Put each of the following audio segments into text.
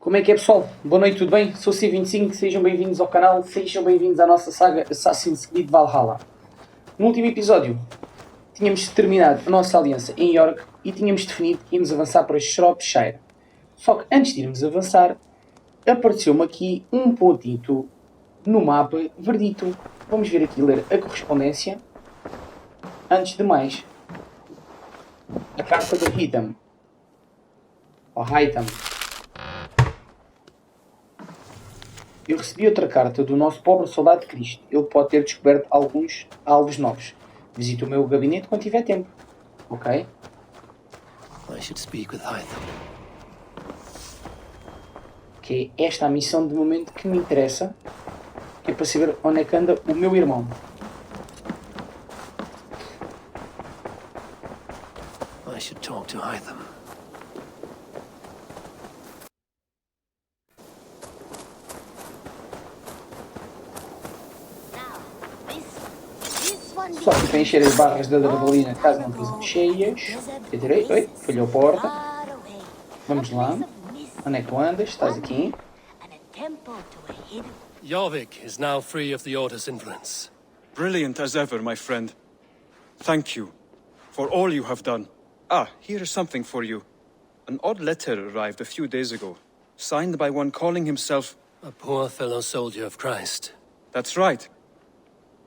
Como é que é, pessoal? Boa noite, tudo bem? Sou o C25, sejam bem-vindos ao canal, sejam bem-vindos à nossa saga AC Valhalla. No último episódio, tínhamos terminado a nossa aliança em York e tínhamos definido que íamos avançar para Shropshire. Só que antes de irmos avançar, apareceu-me aqui um pontito no mapa verdito. Vamos ver aqui, ler a correspondência. Antes de mais, a carta do Hitam. Ou Hitam. Eu recebi outra carta do nosso pobre soldado de Cristo. Ele pode ter descoberto alguns alvos novos. Visite o meu gabinete quando tiver tempo. Ok? I should speak with Hitam. Que é esta a missão de momento que me interessa. Que é para saber onde é que anda o meu irmão. I should talk to Hitam. Só que preencher as barras da adrenalina caso não estejam cheias. Eu tirei. Oi, falhou a porta. Vamos lá. Onde é que tu andas? Estás aqui. Jorvik is now free of the Order's influence. Brilliant as ever, my friend. Thank you for all you have done. Ah, here is something for you. An odd letter arrived a few days ago, signed by one calling himself... A poor fellow soldier of Christ. That's right.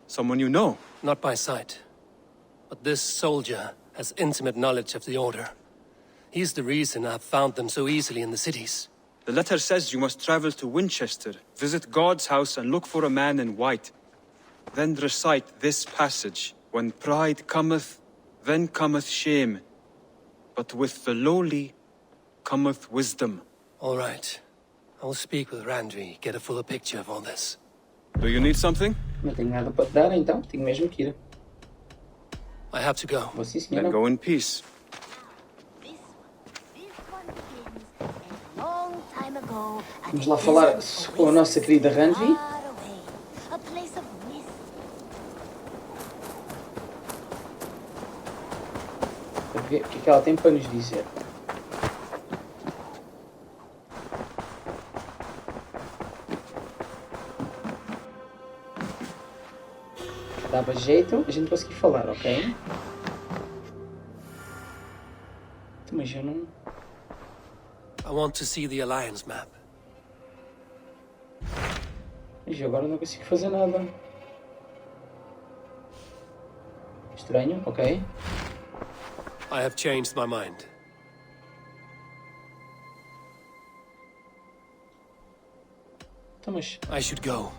Someone you know. Not by sight. But this soldier has intimate knowledge of the Order. He's the reason I've found them so easily in the cities. The letter says you must travel to Winchester, visit God's house and look for a man in white. Then recite this passage. When pride cometh, then cometh shame. But with the lowly cometh wisdom. All right. I will speak with Randvi, get a fuller picture of all this. Do you need something? Não tenho nada para te dar, então tenho mesmo que ir. I have to go. Você, Then senhora. go in peace. Vamos lá falar com a nossa querida Randvi. Para ver o que é que ela tem para nos dizer. Dava jeito a gente conseguir falar, ok? Mas eu não... I want to see the Alliance map. Mas agora não consigo fazer nada. Estranho, ok? I have changed my mind. Então, mas... I should go.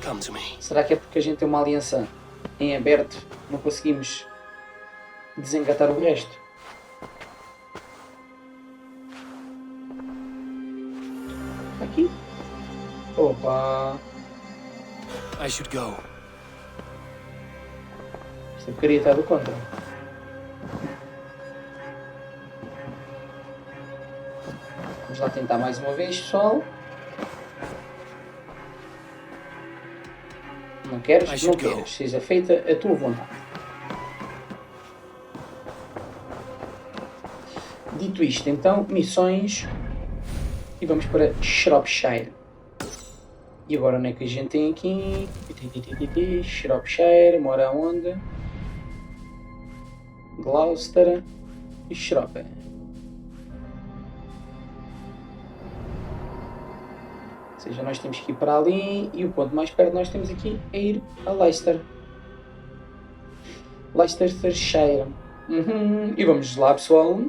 Come to me. Será que é porque a gente tem uma aliança em aberto, não conseguimos desengatar o resto? Aqui? Opa! I should go. Isto eu queria estar do contra. Vamos lá tentar mais uma vez, pessoal. Não queres? Não queres. Seja feita a tua vontade. Dito isto, então, missões. E vamos para Shropshire. E agora onde é que a gente tem aqui? Shropshire, mora onde? Gloucester e Shropshire. Ou seja, nós temos que ir para ali e o ponto mais perto que nós temos aqui é ir a Leicester. Leicestershire. E vamos lá, pessoal.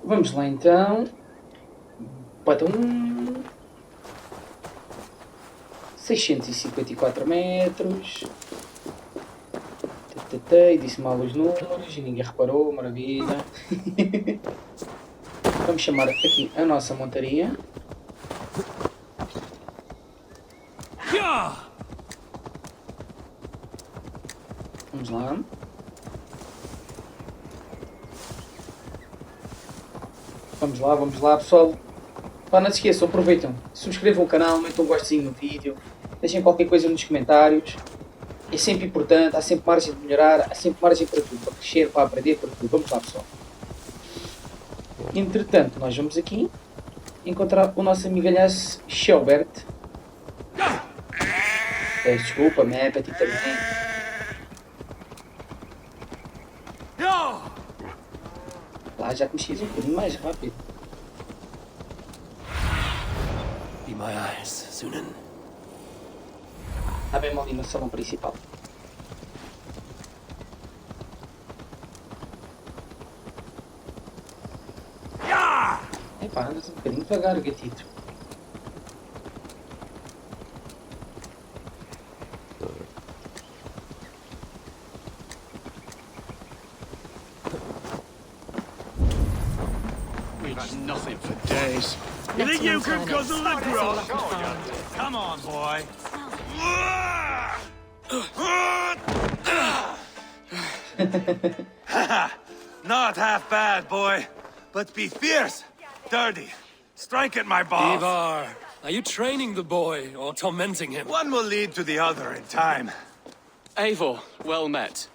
Vamos lá então. Bota 654 metros. E disse mal os números e ninguém reparou, maravilha. Vamos chamar aqui a nossa montaria. Vamos lá. Vamos lá, pessoal. Pá, não se esqueçam, aproveitam. Subscrevam o canal, metam um gostinho no vídeo. Deixem qualquer coisa nos comentários. É sempre importante, há sempre margem de melhorar, há sempre margem para tudo, para crescer, para aprender, para tudo. Vamos lá, pessoal. Entretanto, nós vamos aqui encontrar o nosso amigalhaço Shelbert. Peço desculpa, me para ti também. Lá já começas um bocadinho mais rápido. Be my eyes, Sunan. Há mesmo ali no salão principal. Epá, andas um bocadinho devagar, gatito. Nothing for days. You think you can guzzle the grass? Come on, boy. Not half bad, boy. But be fierce, dirty. Strike at my balls. Ivar, are you training the boy or tormenting him? One will lead to the other in time. Eivor, well met.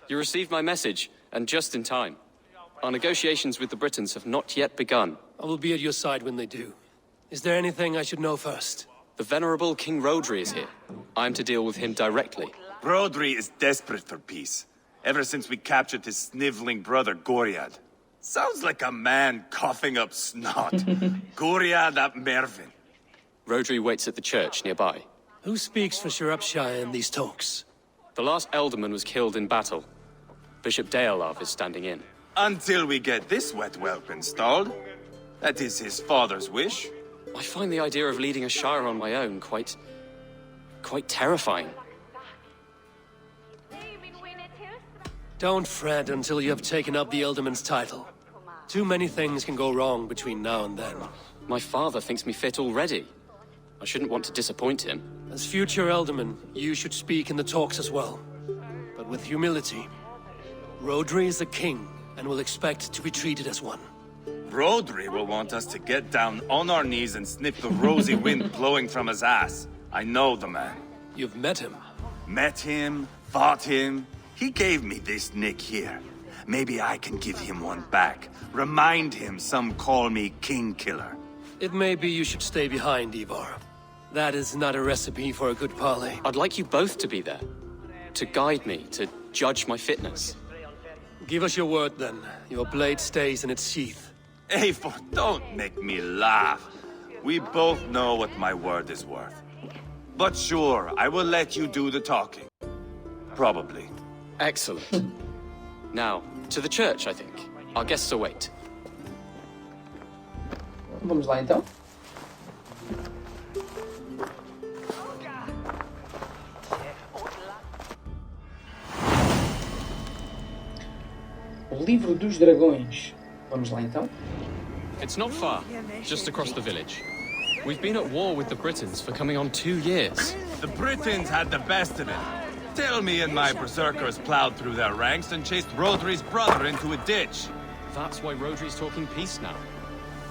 You received my message, and just in time. Our negotiations with the Britons have not yet begun. I will be at your side when they do. Is there anything I should know first? The venerable King Rodri is here. I am to deal with him directly. Rodri is desperate for peace, ever since we captured his sniveling brother Goriad. Sounds like a man coughing up snot. Goriad ap Mervin. Rodri waits at the church nearby. Who speaks for Shropshire in these talks? The last alderman was killed in battle. Bishop Deolav is standing in. Until we get this wet whelp installed. That is his father's wish. I find the idea of leading a shire on my own quite terrifying. Don't fret until you have taken up the Elderman's title. Too many things can go wrong between now and then. My father thinks me fit already. I shouldn't want to disappoint him. As future Elderman, you should speak in the talks as well. But with humility. Rodri is the king, and will expect to be treated as one. Rodri will want us to get down on our knees and sniff the rosy wind blowing from his ass. I know the man. You've met him. Met him, fought him. He gave me this nick here. Maybe I can give him one back. Remind him some call me King Killer. It may be you should stay behind, Ivar. That is not a recipe for a good parley. I'd like you both to be there. To guide me, to judge my fitness. Give us your word, then. Your blade stays in its sheath. Eivor, don't make me laugh. We both know what my word is worth. But sure, I will let you do the talking. Probably. Excellent. Now, to the church, I think. Our guests await. Vamos lá então. O livro dos dragões. Vamos lá então. It's not far, just across the village. We've been at war with the Britons for coming on 2 years. The Britons had the best of it. Tell me and my berserkers plowed through their ranks and chased Rodri's brother into a ditch. That's why Rodri's talking peace now.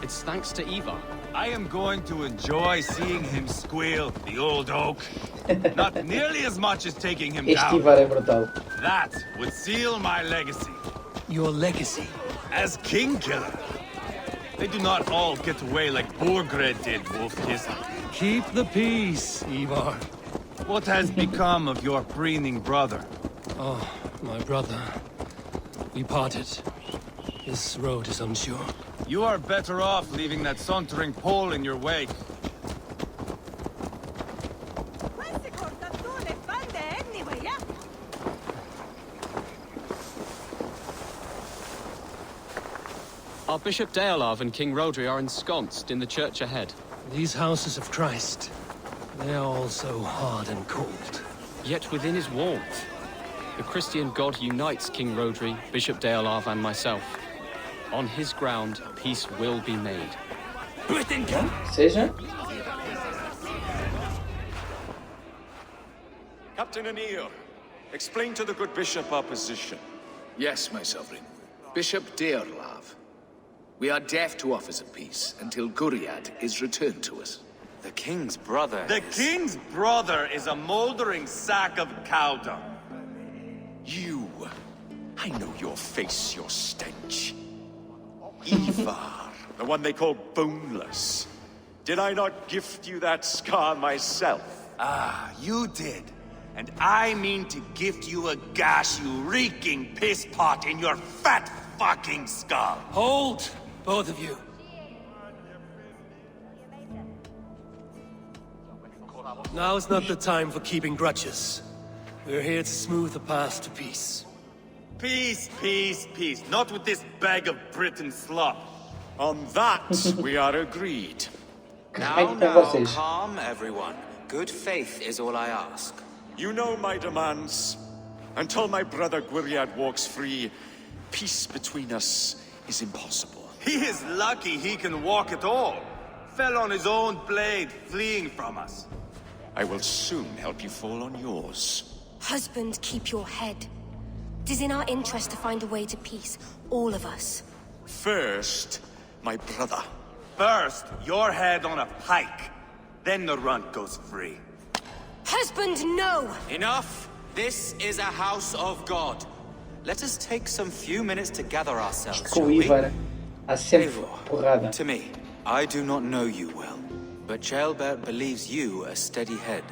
It's thanks to Ivar. I am going to enjoy seeing him squeal, the old oak. Not nearly as much as taking him Este down. Ivar é brutal. That would seal my legacy. Your legacy. As King Killer. They do not all get away like Borgred did, Wolfkiss. Keep the peace, Ivar. What has become of your preening brother? Oh, my brother. We parted. His road is unsure. You are better off leaving that sauntering Pole in your wake. Our Bishop Deolav and King Rodri are ensconced in the church ahead. These houses of Christ, they are all so hard and cold. Yet within is warmth. The Christian God unites King Rodri, Bishop Deolav and myself. On his ground, peace will be made. Seja. Captain Início, Explain to the good bishop our position. Yes, my sovereign. Bishop Deorlav. We are deaf to offers of peace until Guriad is returned to us. The king's brother The king's brother is a mouldering sack of cow dung. You. I know your face, your stench. Ivar, the one they call boneless. Did I not gift you that scar myself? Ah, you did. And I mean to gift you a gash, you reeking piss pot in your fat fucking skull. Hold, both of you. Now is not the time for keeping grudges. We're here to smooth the path to peace. Peace, peace, peace. Not with this bag of Britain slop. On that, we are agreed. Carregue com vocês. calm everyone. Good faith is all I ask. You know my demands. Until my brother Gwiriad walks free, peace between us is impossible. He is lucky he can walk at all. Fell on his own blade, fleeing from us. I will soon help you fall on yours. Husband, keep your head. It is in our interest to find a way to peace, all of us. First, my brother. First, your head on a pike. Then the runt goes free. Husband, no! Enough! This is a house of God. Let us take some few minutes to gather ourselves, Com shall o we? Ivar há sempre Eivor, porrada. to me, I do not know you well, but Ceolbert believes you a steady head.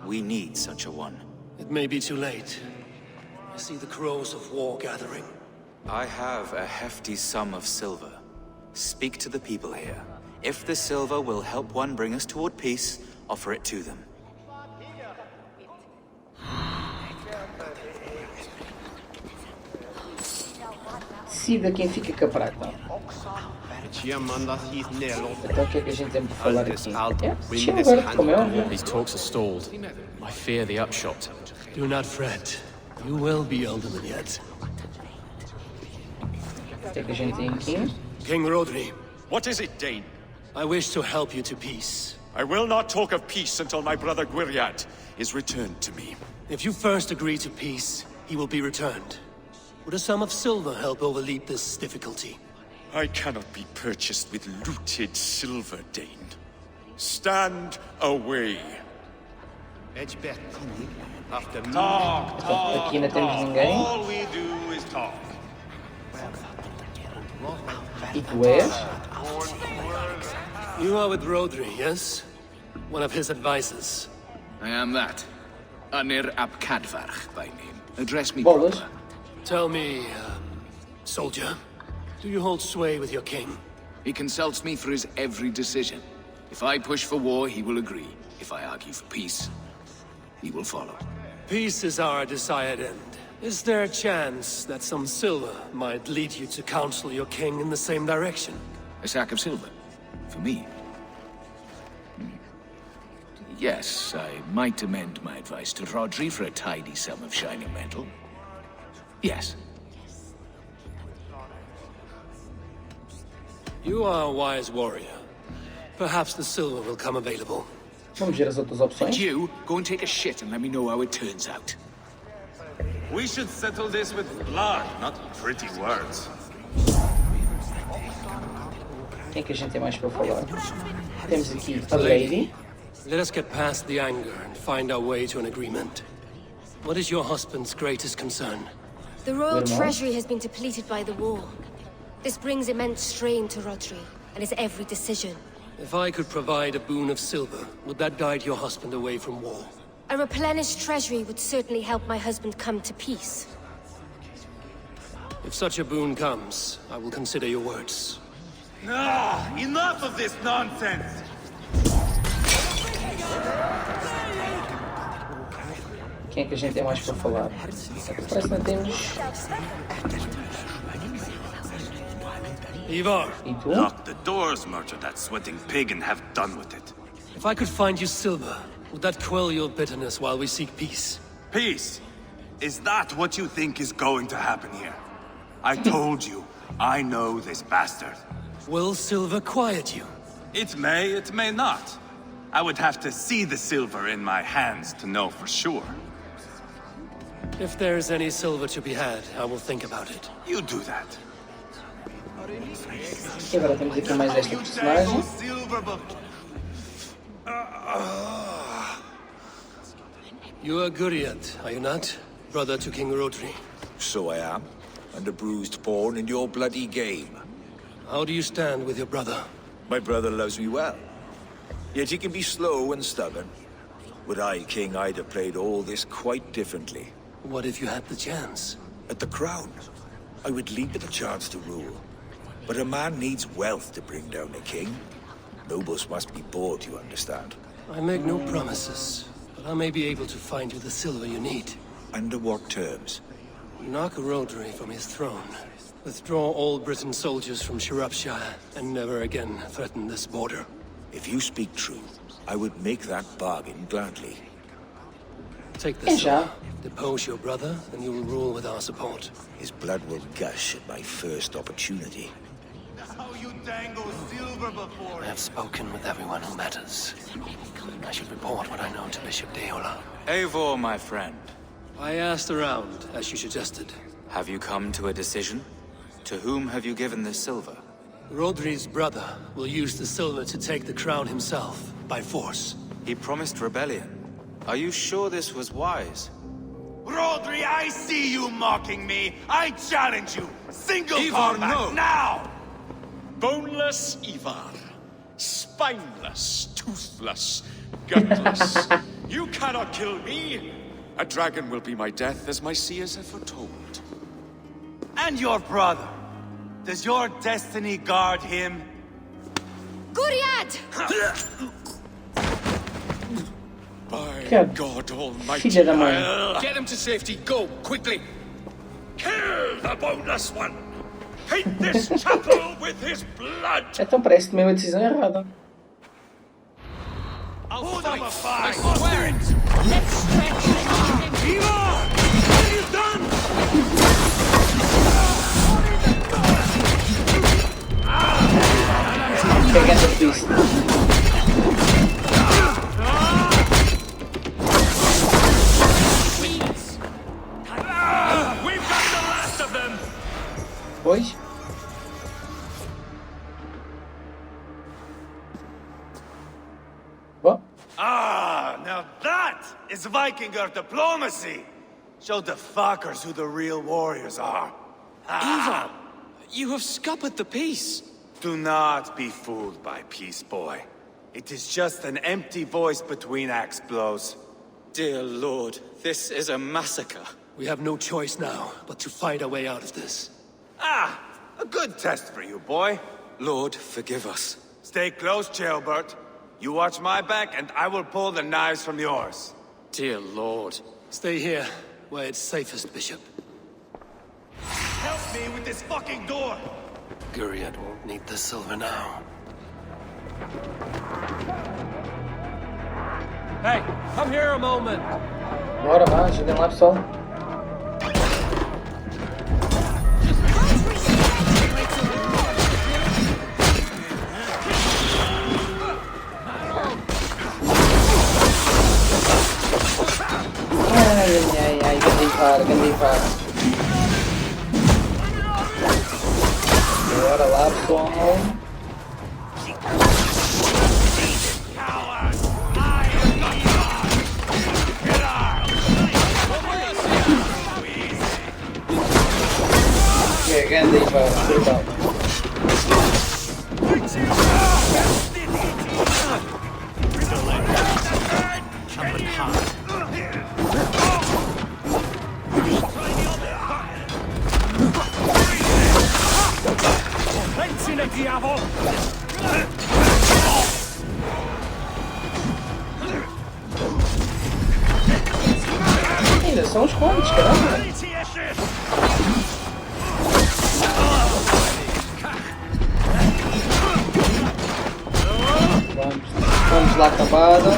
We need such a one. It may be too late. I see the crows of war gathering. I have a hefty sum of silver. Speak to the people here. If the silver will help one bring us toward peace, offer it to them. Decida quem fica com a prata. Então o que é que a gente tem para falar aqui? É, Shropshire, como é óbvio. These talks are stalled. I fear the upshot. Do not fret. You will be alderman yet. O que é que a gente tem aqui? King Rodri, What is it, Dane? I wish to help you to peace. I will not talk of peace until my brother Gwiriad is returned to me. If you first agree to peace, he will be returned. Would a sum of silver help overleap this difficulty? I cannot be purchased with looted silver, Dane. Stand away. Talk, talk, Aqui não temos talk. ninguém. All we do is talk. E tu és? You are with Rodri, yes? One of his advisors. I am that. Anir ap Cadfarch by name. Address me Bolas. proper. Tell me, soldier, do you hold sway with your king? He consults me for his every decision. If I push for war, he will agree. If I argue for peace, he will follow. Peace is our desired end. Is there a chance that some silver might lead you to counsel your king in the same direction? A sack of silver? For me? Yes, I might amend my advice to Rodri for a tidy sum of shining metal. Yes. You are a wise warrior. Perhaps the silver will come available. Vamos ver as outras And opções. you, go and take a shit and let me know how it turns out. We should settle this with blood, not pretty words. Quem é que a gente tem mais para falar? Temos aqui a Lady. Let us get past the anger and find our way to an agreement. What is your husband's greatest concern? The royal Vermont. treasury has been depleted by the war. This brings immense strain to Rodri and his every decision. If I could provide a boon of silver, would that guide your husband away from war? A replenished treasury would certainly help my husband come to peace. If such a boon comes, I will consider your words. Ah, enough of this nonsense! Quem é que a gente tem mais para falar? Parece que não temos. Ivar, E tu? Lock the doors, murder that sweating pig and have done with it. if I could find you silver, would that quell your bitterness while we seek peace? Peace? Is that what you think is going to happen here? I told you, I know this bastard. Will silver quiet you? It may not. I would have to see the silver in my hands to know for sure. If there's any silver to be had, I will think about it. You do that. E agora temos aqui mais esta personagem. You are Guriad, are you not? Brother to King Rodri. So I am, and a bruised pawn in your bloody game. How do you stand with your brother? My brother loves me well, yet he can be slow and stubborn. Were I king, I'd have played all this quite differently. What if you had the chance? At the crown, I would leap at the chance to rule. But a man needs wealth to bring down a king. Nobles must be bought, you understand. I make no promises, but I may be able to find you the silver you need. Under what terms? Knock Rodri from his throne. Withdraw all Britain soldiers from Shropshire, and never again threaten this border. If you speak true, I would make that bargain gladly. Take the silver, depose your brother, and you will rule with our support. His blood will gush at my first opportunity. I have spoken with everyone who matters. I should report what I know to Bishop Deola. Eivor, my friend. I asked around, as you suggested. Have you come to a decision? To whom have you given this silver? Rodri's brother will use the silver to take the crown himself, by force. He promised rebellion. Are you sure this was wise? Rodri, I see you mocking me. I challenge you. Single Ivar, combat no. now. Boneless Ivar. Spineless, toothless, gutless. You cannot kill me. A dragon will be my death, as my seers have foretold. And your brother. Does your destiny guard him? Guriad! By God. God Almighty, Filha da mãe. I'll... Get him to safety, go, quickly! Kill the boneless one! Paint this chapel with his blood! Então parece que tomei uma decisão errada. I'll fight! I swear it! Let's stretch the arm. Ivar! What have you done? Pegando a twist. We've got the last of them! Pois. Bom. Now that is Vikinger diplomacy. Show the fuckers who the real warriors are. Ivar! You have scuppered the peace! Do not be fooled by peace, boy. It is just an empty voice between axe blows. Dear Lord, this is a massacre. We have no choice now, but to find a way out of this. A good test for you, boy. Lord, forgive us. Stay close, Jailbert. You watch my back, and I will pull the knives from yours. Dear Lord. Stay here, where it's safest, Bishop. Help me with this fucking door! Guriad won't need the silver now. Hey, come here a moment! Bora, vá, ajudem lá, pessoal. Ai, grande Ivar. Bora lá, pessoal. Que grande Ivar, brutal. Ainda são os quantos, caramba. Vamos lá, acabada.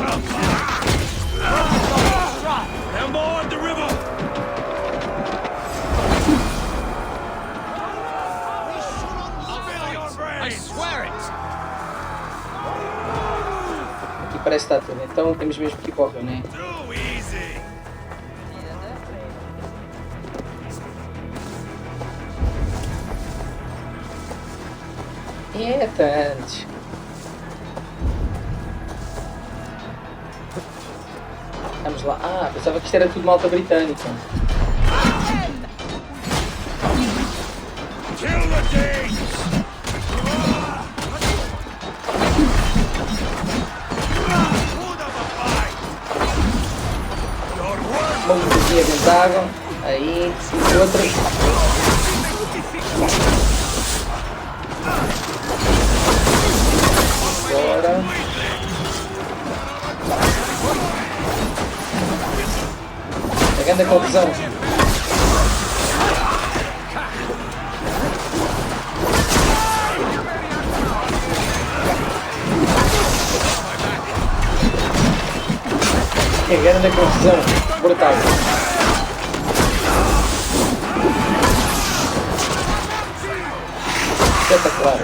Aqui parece que está tudo, então temos mesmo que ir para o rio, né? Eita, antes. Vamos lá. Ah, pensava que isto era tudo malta britânica. Uma luzinha dentro d'água. Aí, outra. Agora. A grande confusão. A grande confusão. Brutal. Espetacular.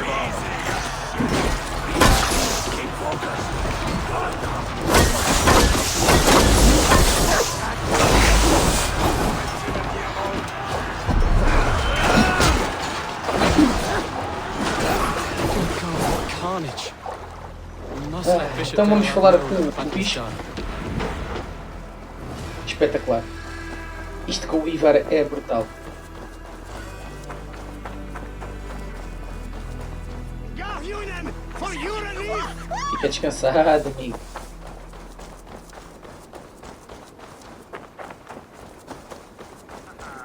Então vamos falar com o bicho. Espetacular. Isto com o Ivar é brutal. Fica descansado, amigo.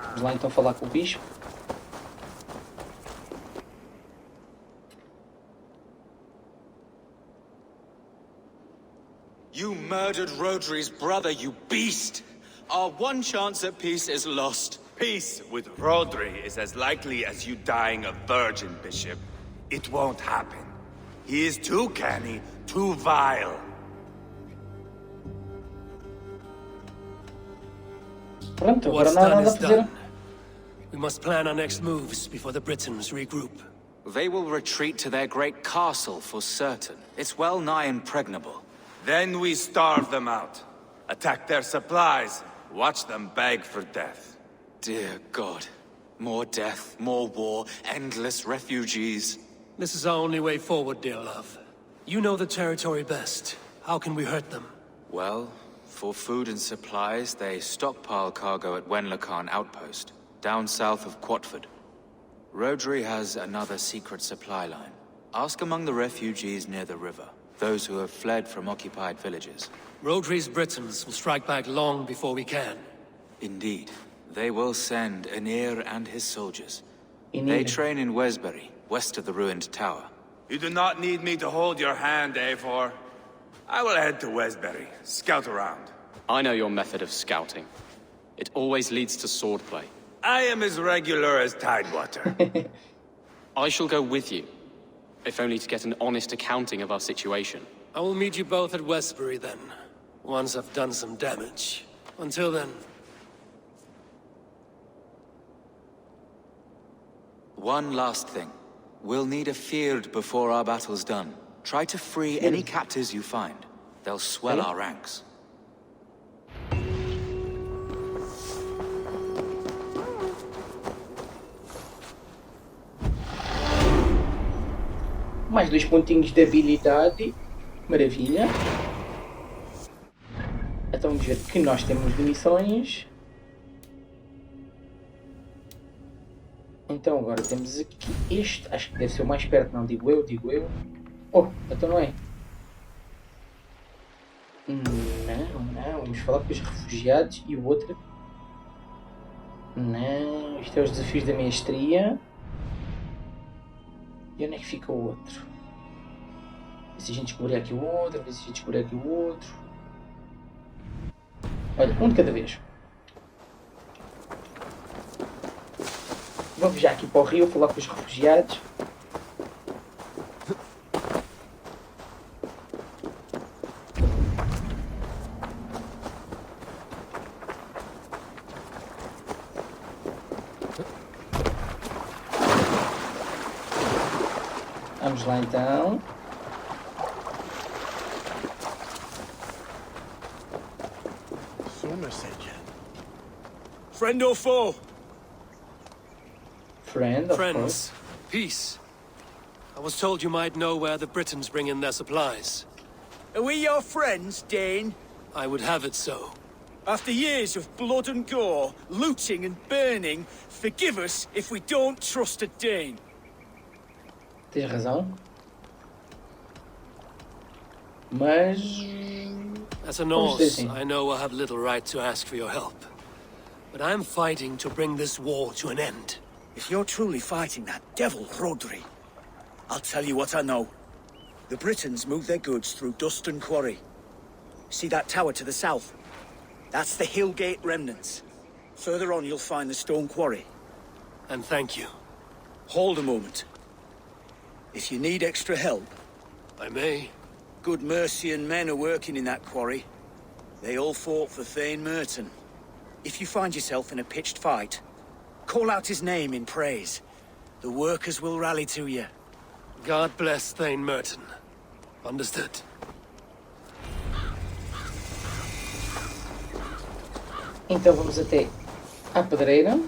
Vamos lá então falar com o bicho. You murdered Rodri's brother, you beast! Our one chance at peace is lost. Peace with Rodri is as likely as you dying a virgin, Bishop. It won't happen. He is too canny, too vile. Pronto, agora What's não há done nada a is fazer. done. We must plan our next moves before the Britons regroup. They will retreat to their great castle for certain. It's well nigh impregnable. Then we starve them out. Attack their supplies. Watch them beg for death. Dear God. More death, more war, endless refugees. This is our only way forward, dear love. You know the territory best. How can we hurt them? Well, for food and supplies, they stockpile cargo at Wenlacan Outpost, down south of Quatford. Rodri has another secret supply line. Ask among the refugees near the river, those who have fled from occupied villages. Rodri's Britons will strike back long before we can. Indeed. They will send Aenir and his soldiers. Aenir. They train in Wesbury, west of the ruined tower. You do not need me to hold your hand, Eivor. I will head to Wesbury, scout around. I know your method of scouting. It always leads to swordplay. I am as regular as Tidewater. I shall go with you, if only to get an honest accounting of our situation. I will meet you both at Westbury then, once I've done some damage. Until then... One last thing. We'll need a field before our battle's done. Try to free any captives you find. They'll swell our ranks. Mais 2 pontinhos de habilidade. Maravilha. Então vamos ver que nós temos de missões. Então agora temos aqui este. Acho que deve ser o mais perto, não? Digo eu. Oh, então não é. Não. Vamos falar com os refugiados e o outro. Não. Isto é os desafios da mestria. E onde é que fica o outro? Ver se a gente descobrir aqui o outro. Ver se a gente descobrir aqui o outro. Olha, um de cada vez. Vamos já aqui para o rio falar com os refugiados. Vamos lá então. Friend or foe? Friend, of Friends, course. peace. I was told you might know where the Britons bring in their supplies. Are we your friends, Dane? I would have it so. After years of blood and gore, looting and burning, forgive us if we don't trust a Dane. Tens razão. Mas... As a Norse, I know I have little right to ask for your help. But I am fighting to bring this war to an end. If you're truly fighting that devil, Rodri, I'll tell you what I know. The Britons move their goods through Dust and Quarry. See that tower to the south? That's the Hillgate remnants. Further on, you'll find the stone quarry. And thank you. Hold a moment. If you need extra help... I may. Good Mercian men are working in that quarry. They all fought for Thane Merton. If you find yourself in a pitched fight, call out his name in praise. The workers will rally to you. God bless Thane Merton. Understood. Então vamos até à pedreira.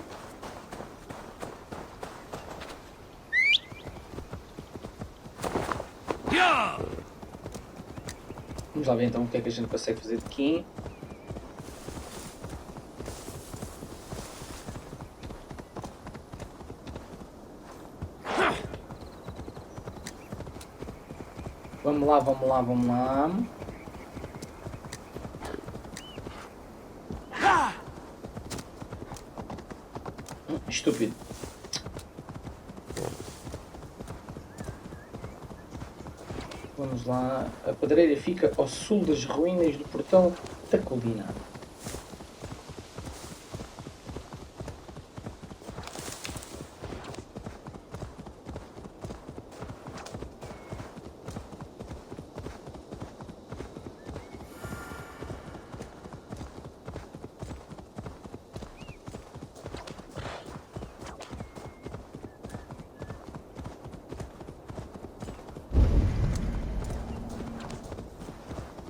Vamos lá ver então o que é que a gente consegue fazer aqui. Vamos lá, vamos lá, vamos lá. Estúpido. Vamos lá. A pedreira fica ao sul das ruínas do portão da colina.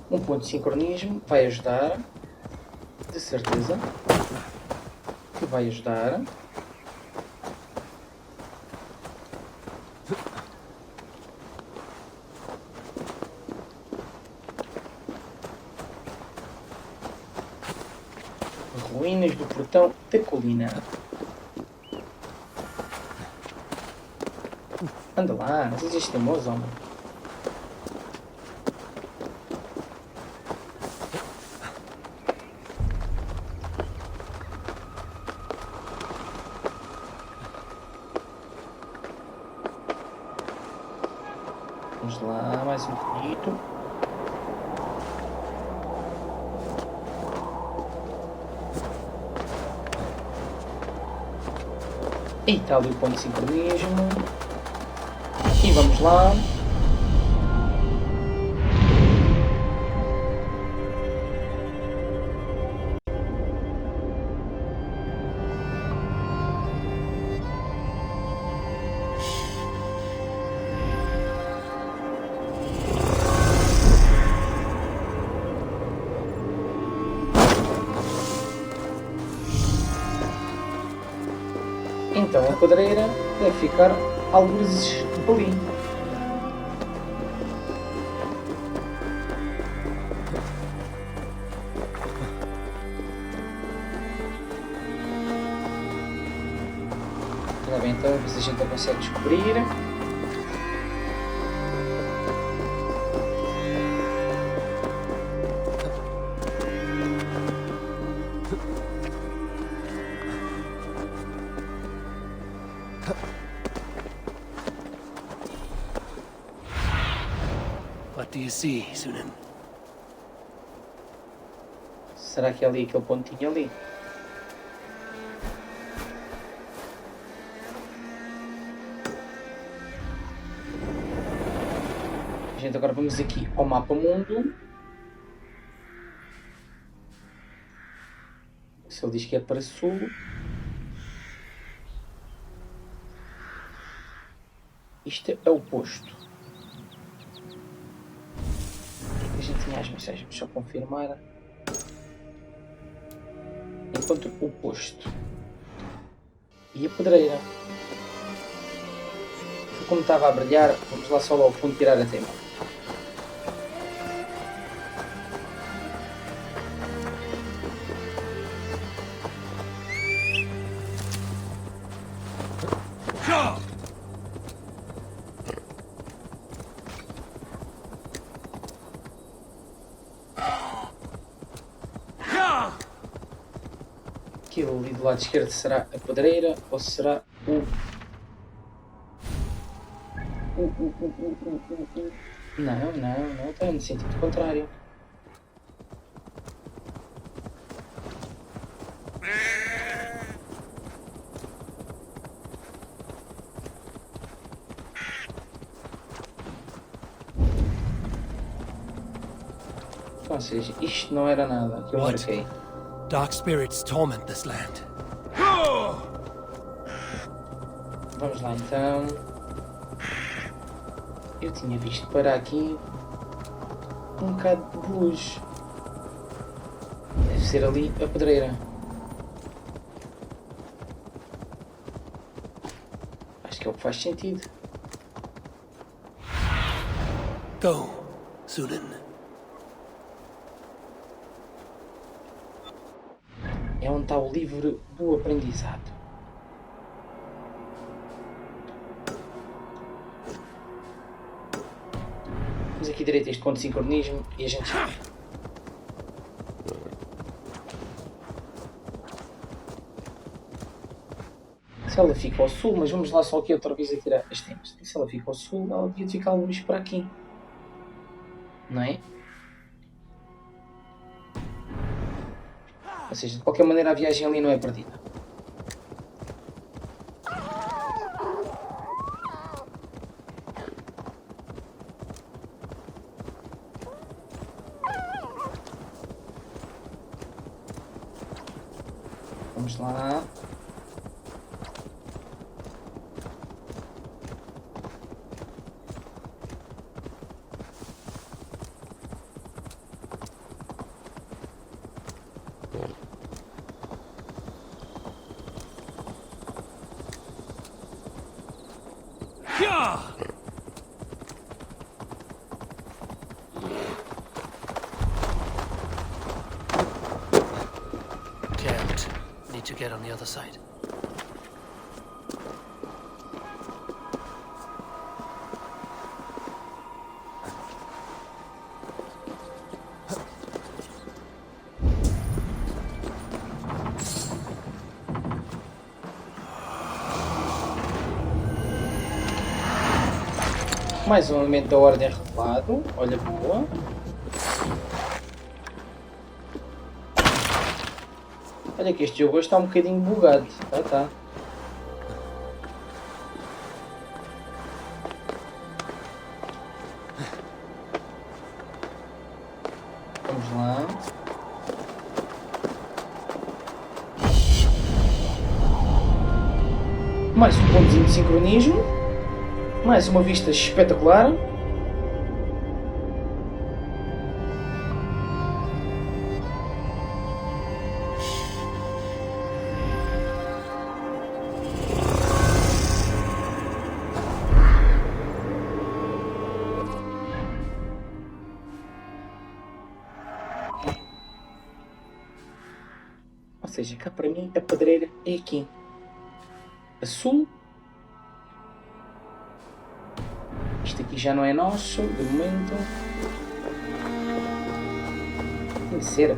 Um ponto de sincronismo vai ajudar, de certeza que vai ajudar. Ruínas do portão da colina. Anda lá, não sejas teimoso, homem. Vamos lá, mais um pouquinho. E está ali o ponto de sincronismo. E vamos lá. Então a pedreira deve ficar algures ali. Ora bem, então a gente consegue descobrir. What do you see, Sunan? Será que é ali aquele pontinho ali? Gente, agora vamos aqui ao mapa mundo. Se ele diz que é para sul. Isto é o posto. A gente tinha as mensagens, vamos só confirmar. Enquanto o posto e a pedreira como estava a brilhar, vamos lá só lá ao fundo tirar a tema. Aquilo ali do lado esquerdo será a pedreira ou será o... Não, está no sentido contrário. Ou seja, isto não era nada que eu marquei. Dark spirits torment this land. Vamos lá então. Eu tinha visto para aqui um bocado de luz. Deve ser ali a pedreira. Acho que é o que faz sentido. Go, Sunan. É onde está o livro do aprendizado. Vamos aqui direito a este ponto de sincronismo e a gente chega. Se ela fica ao sul, mas vamos lá só aqui outra vez a tirar as temas. Se ela fica ao sul, ela devia ficar alguns por aqui. Não é? Ou seja, de qualquer maneira a viagem ali não é perdida. Vamos lá. Can't. Need to get on the other side. Mais um elemento da ordem revelado. Olha, boa. Olha que este jogo hoje está um bocadinho bugado. Tá. Vamos lá. Mais um pontozinho de sincronismo. Mais uma vista espetacular. Ou seja, cá para mim a pedreira é aqui. A sul. Isto aqui já não é nosso, de momento. Tem que ser.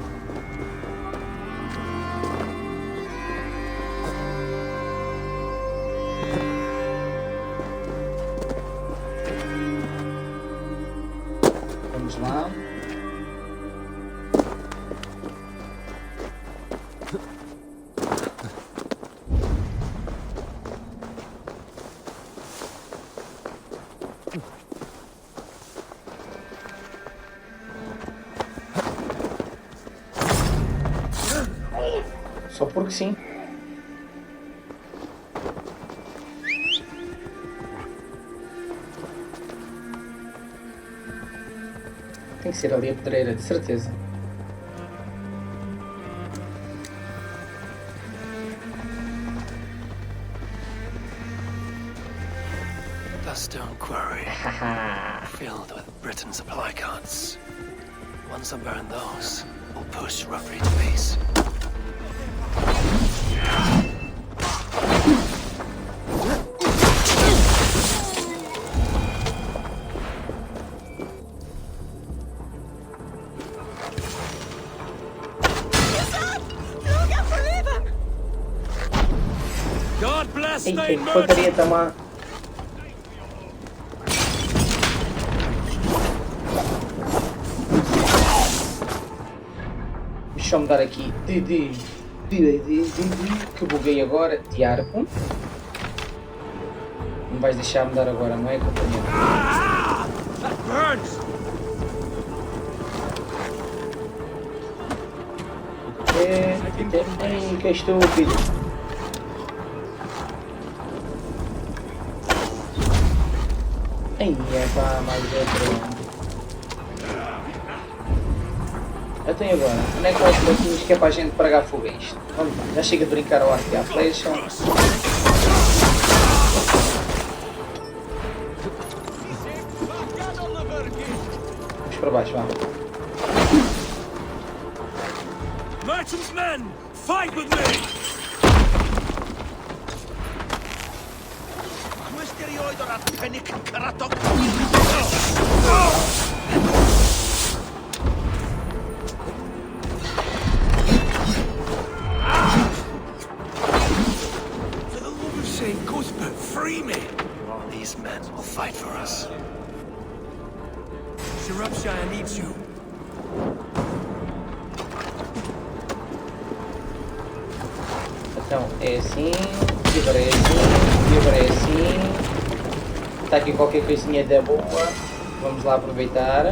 Vamos lá. Só porque sim. Tem que ser ali a pedreira, de certeza. That stone quarry filled with Britain supply carts. Once I burn those, we'll push roughly to peace. God bless Eita, thy que porcaria mercy! está má. Deixa-me dar aqui que buguei agora de arco. Não vais deixar-me dar agora, não é, companheiro? That burns! Que estúpido. Ai, é pá, mais outro. Até agora, onde é que vai os pontinhos que é para a gente pregar fogo a isto? Vamos lá, já chega de brincar ao arco e à flecha. Vamos para baixo, vamos. Merchant's men, fight with me! For the love of St. Cuthbert, free me! These men will fight for us. Shropshire needs you. Então, é assim, e agora é assim, e agora é assim. Está aqui qualquer coisinha da boa. Vamos lá aproveitar.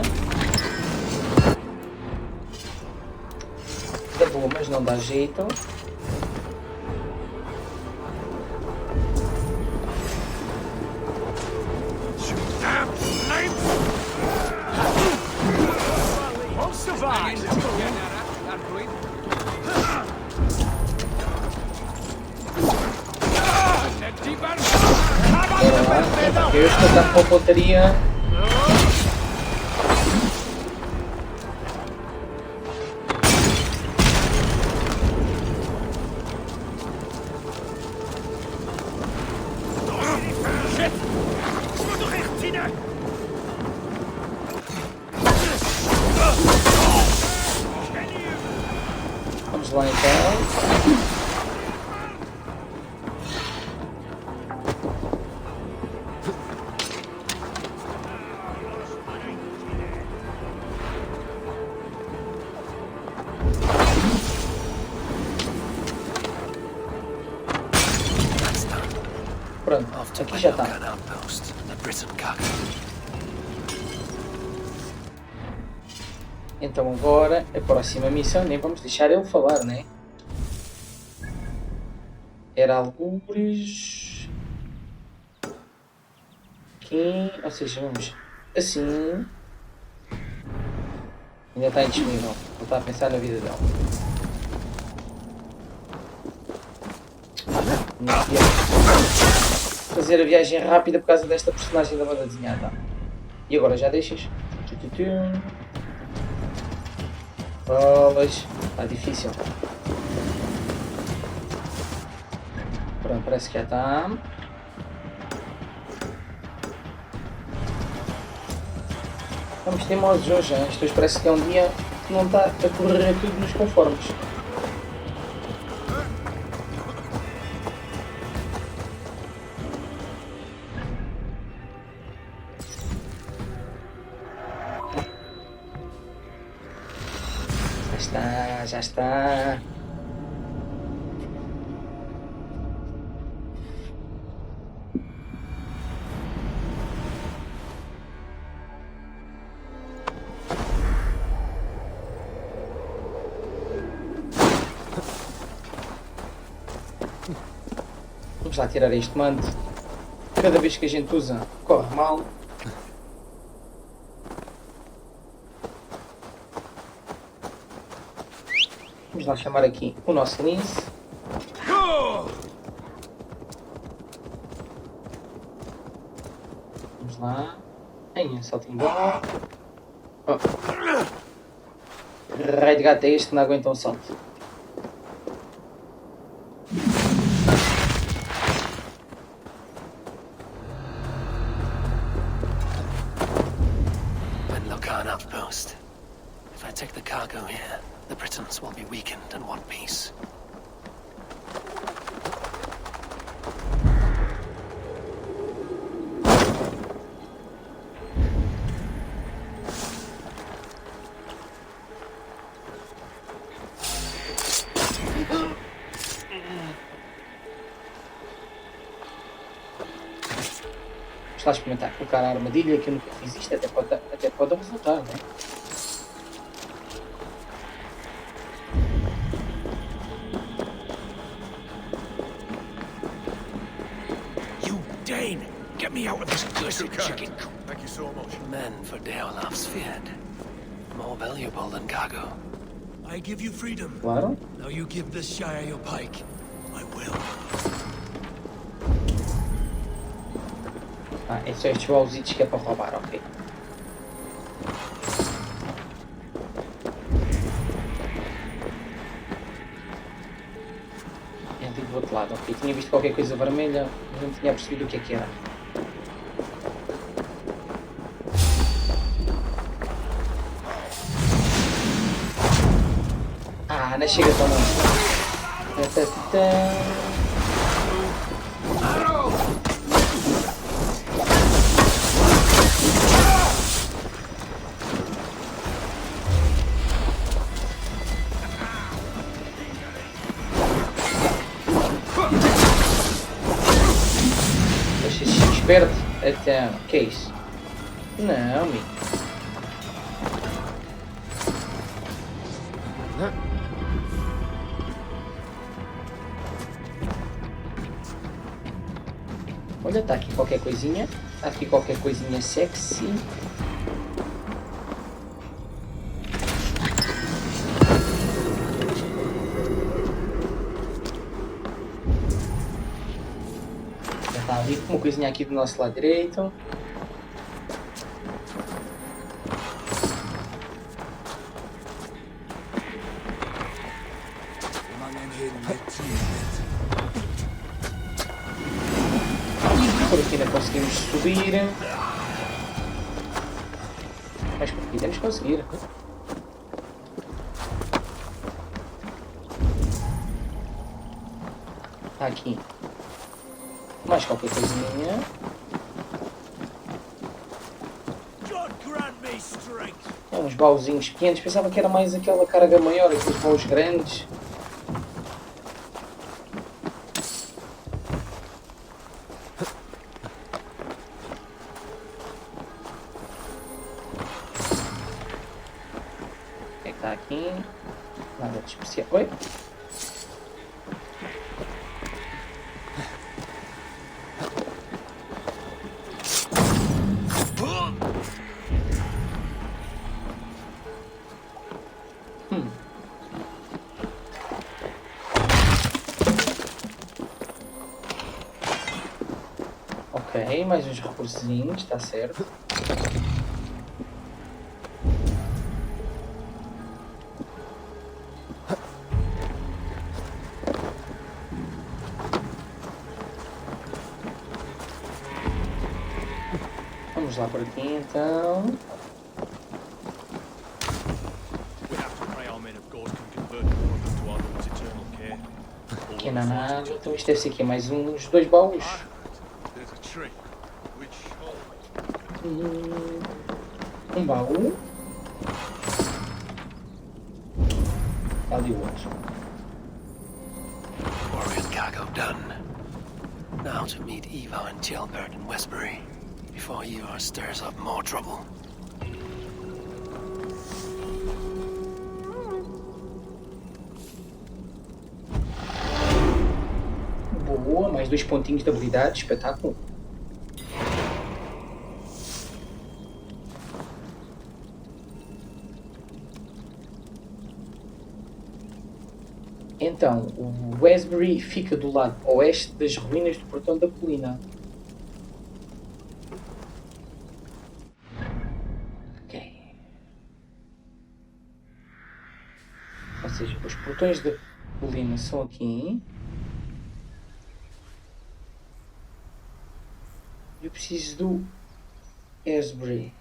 Da boa, mas não dá jeito. Won't survive! Bora lá, eu estou a dar com a pontaria. Vamos lá então. Pronto, aqui já está. Então agora, a próxima missão, nem vamos deixar ele falar, né? Era algures... Aqui, ou seja, vamos assim... Ainda está indisponível, ele está a pensar na vida dela. Fazer a viagem rápida por causa desta personagem da banda desenhada. E agora já deixas? Bolas. Está difícil. Pronto, parece que já está. Vamos ter modos hoje, hein? Isto hoje parece que é um dia que não está a correr tudo nos conformes. Já está. Vamos lá tirar este manto. Cada vez que a gente usa, corre mal. Vamos lá chamar aqui o nosso Início. Vamos lá. Tem um saltinho bom. Oh. Raio de gato é este que não aguenta um salto. Wenlocan outpost. If I take the cargo here, the Britons will be weakened and want peace. Vamos lá experimentar colocar a armadilha, que eu nunca fiz isto, até pode resultar, não é? You Dane! Get me out of this cursed chicken coop! Thank you so much. Men for Deolaf's feared. More valuable than cargo. I give you freedom. Claro. Now you give this Shire your pike. I will. Ah, é só estes baúzitos que é para roubar, ok. É ali do outro lado, ok. Tinha visto qualquer coisa vermelha, mas não tinha percebido o que é que era. Ah, não chega tão longe. Esperto, até. Que é isso? Não, amigo. Olha, está aqui qualquer coisinha. Está aqui qualquer coisinha sexy. Está ali uma coisinha aqui do nosso lado direito. Por aqui ainda conseguimos subir. Mas por aqui temos que conseguir. Está aqui. Mais qualquer coisinha. É uns baúzinhos pequenos. Pensava que era mais aquela carga maior, aqueles baús grandes. O que é que está aqui? Nada de especial. Oi? Ok, mais uns recursinhos, está certo. Vamos lá por aqui então. Aqui não há nada, então isto deve ser aqui mais uns 2 baús. Um baú. Ali o outro. Warrior cargo done. Now to meet Eva and Gilbert in Westbury, before Eva stirs up more trouble. Boa, mais 2 pontinhos de habilidade, espetáculo. Então, o Westbury fica do lado oeste das ruínas do Portão da Colina. Ou seja, os portões da colina são aqui. Eu preciso do Westbury.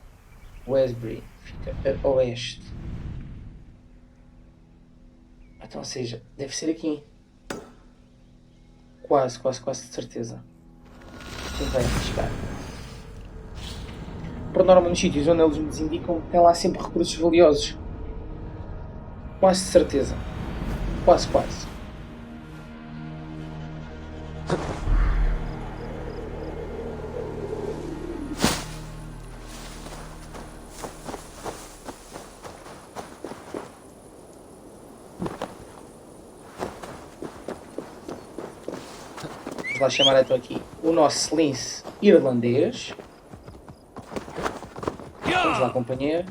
Fica a oeste. Então, ou seja, deve ser aqui. Quase de certeza. Tentar arriscar. Por norma, nos sítios onde eles nos indicam, tem lá sempre recursos valiosos. Quase de certeza. Quase. Vamos lá chamar então aqui o nosso lince irlandês. Vamos lá acompanhar.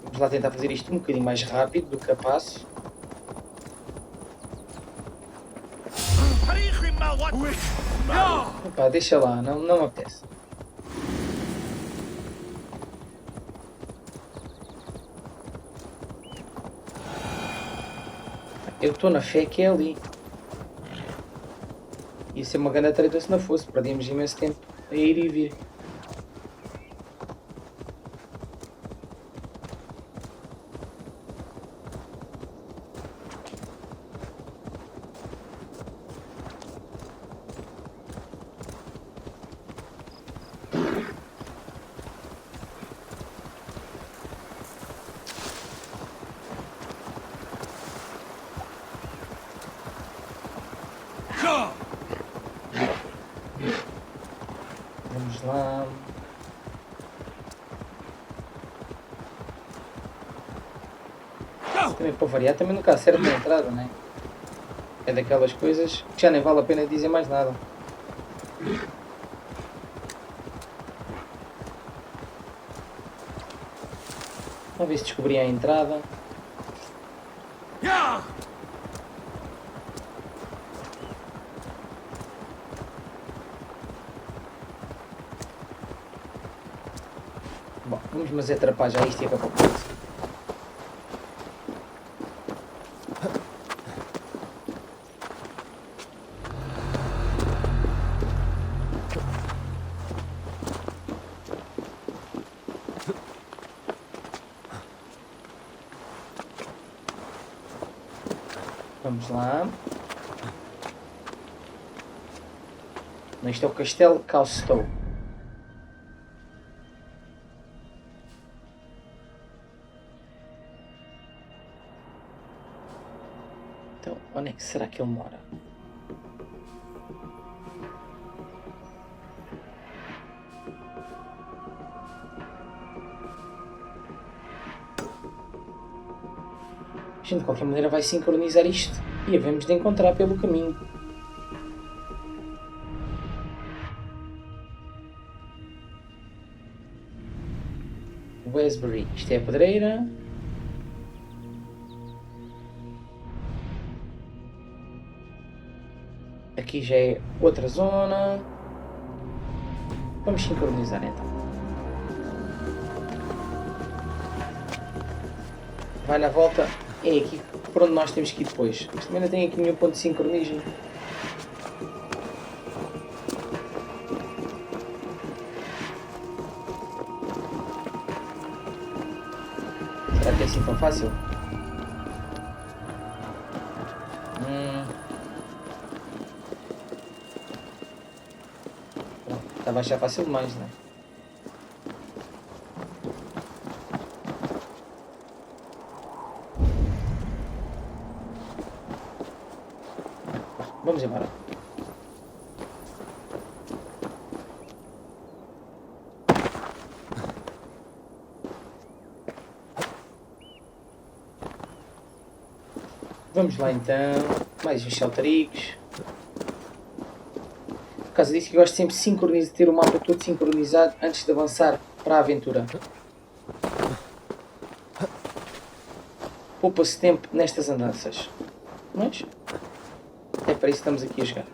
Vamos lá tentar fazer isto um bocadinho mais rápido do que a passo. Opa, deixa lá, não me apetece. Eu estou na fé que é ali. Ia ser uma grande treta se não fosse, perdíamos imenso tempo a ir e vir. Vamos lá. Também para variar, também nunca acerto na entrada, né? É daquelas coisas que já nem vale a pena dizer mais nada. Vamos ver se descobri a entrada. Bom, vamos mas atrapalhar já isto e acabar com isso. Vamos lá. Isto é o castelo Calstow. Então, onde é que será que ele mora? A gente de qualquer maneira vai sincronizar isto e havemos de encontrar pelo caminho. Westbury, isto é a pedreira. Aqui já é outra zona. Vamos sincronizar então. Vai na volta. É aqui por onde nós temos que ir depois. Mas também ainda tem aqui o meu ponto de sincronismo. Será que é assim tão fácil? Pronto, estava a achar fácil demais, não é? Vamos embora. Vamos lá então. Mais uns saltaricos. Por causa disso que eu gosto sempre de ter o mapa todo sincronizado antes de avançar para a aventura. Poupa-se tempo nestas andanças. Mas é para isso que estamos aqui a jogar.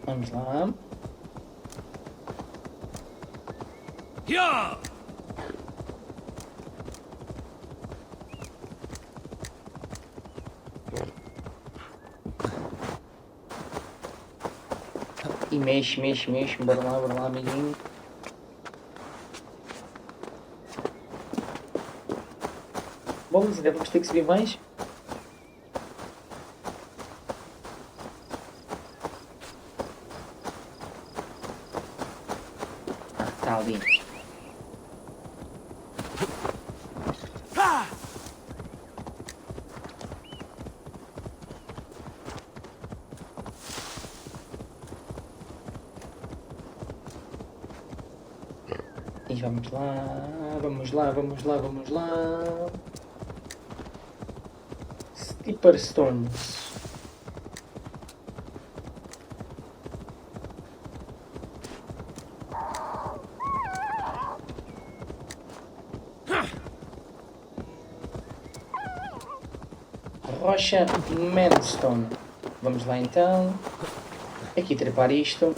Vamos lá. E mexe, mexe, mexe. Bora lá, amiguinho. Bom, mas ainda vamos ter que subir mais. Ah, tá ali. E vamos lá, vamos lá, vamos lá, vamos lá. Steeper Stones. Rocha Manstone. Vamos lá então. Aqui trepar isto.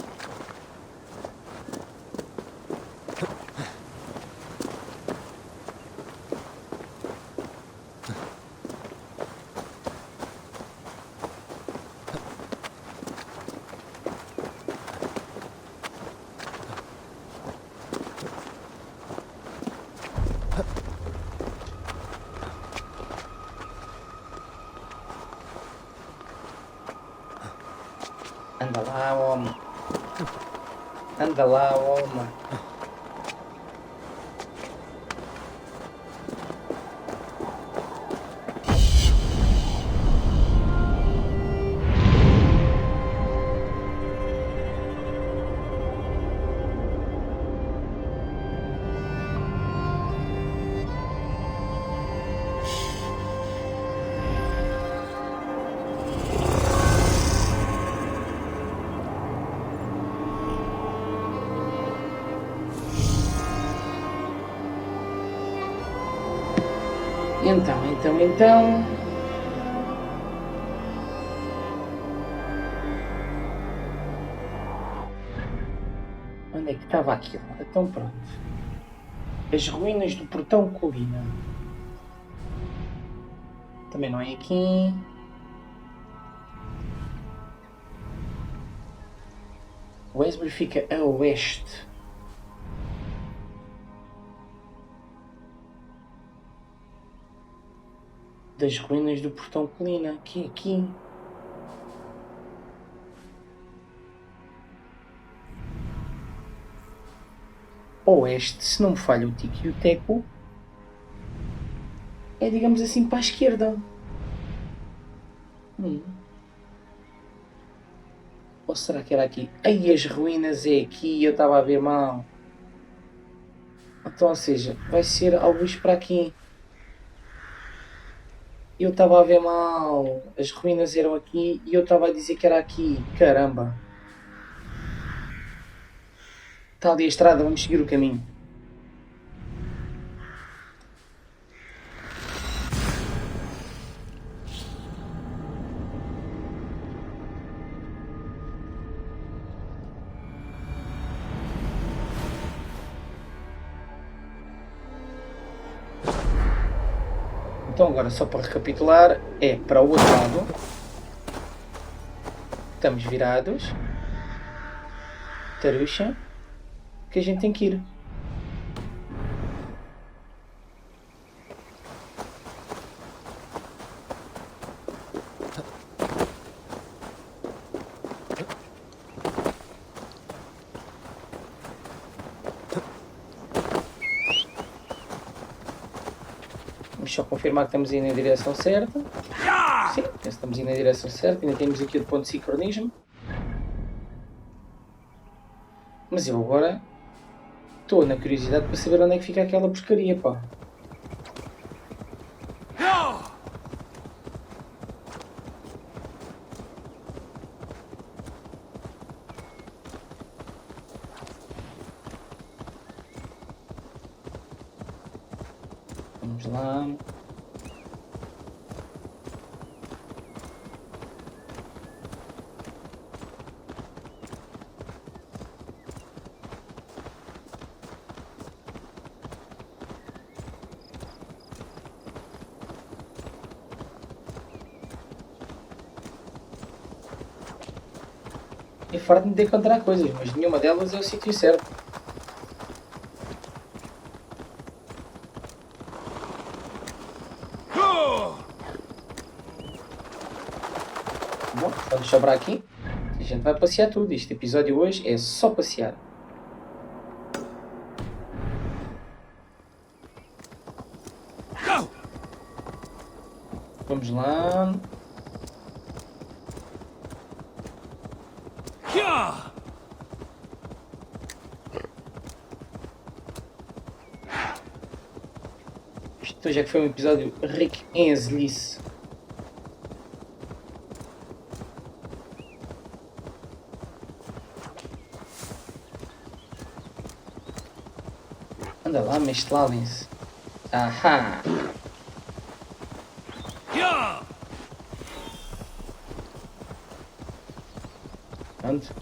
Anda lá, homem. Anda lá, homem. Então. Onde é que estava aquilo? Então pronto. As ruínas do portão colina. Também não é aqui. Westbury fica a oeste. Das ruínas do portão colina, que é aqui. Oeste, se não me falha o tico e o teco, é, digamos assim, para a esquerda. Ou será que era aqui? Aí as ruínas é aqui, eu estava a ver mal. Então, ou seja, vai ser alguns para aqui. Eu estava a ver mal, as ruínas eram aqui e eu estava a dizer que era aqui, caramba. Está ali a estrada, vamos seguir o caminho. Então agora, só para recapitular, é para o outro lado. Estamos virados. Terça. Que a gente tem que ir. Vamos só confirmar que estamos indo na direção certa. Sim, estamos indo na direção certa. Ainda temos aqui o ponto de sincronismo. Mas eu agora estou na curiosidade para saber onde é que fica aquela porcaria, pá. Vamos lá. farto de encontrar coisas, mas nenhuma delas é o sítio certo. Bom, vamos sobrar aqui. A gente vai passear tudo. Este episódio hoje é só passear. Vamos lá. Isto hoje é que foi um episódio rico em azelice. Anda lá, mestre-se. Ahá! Pronto.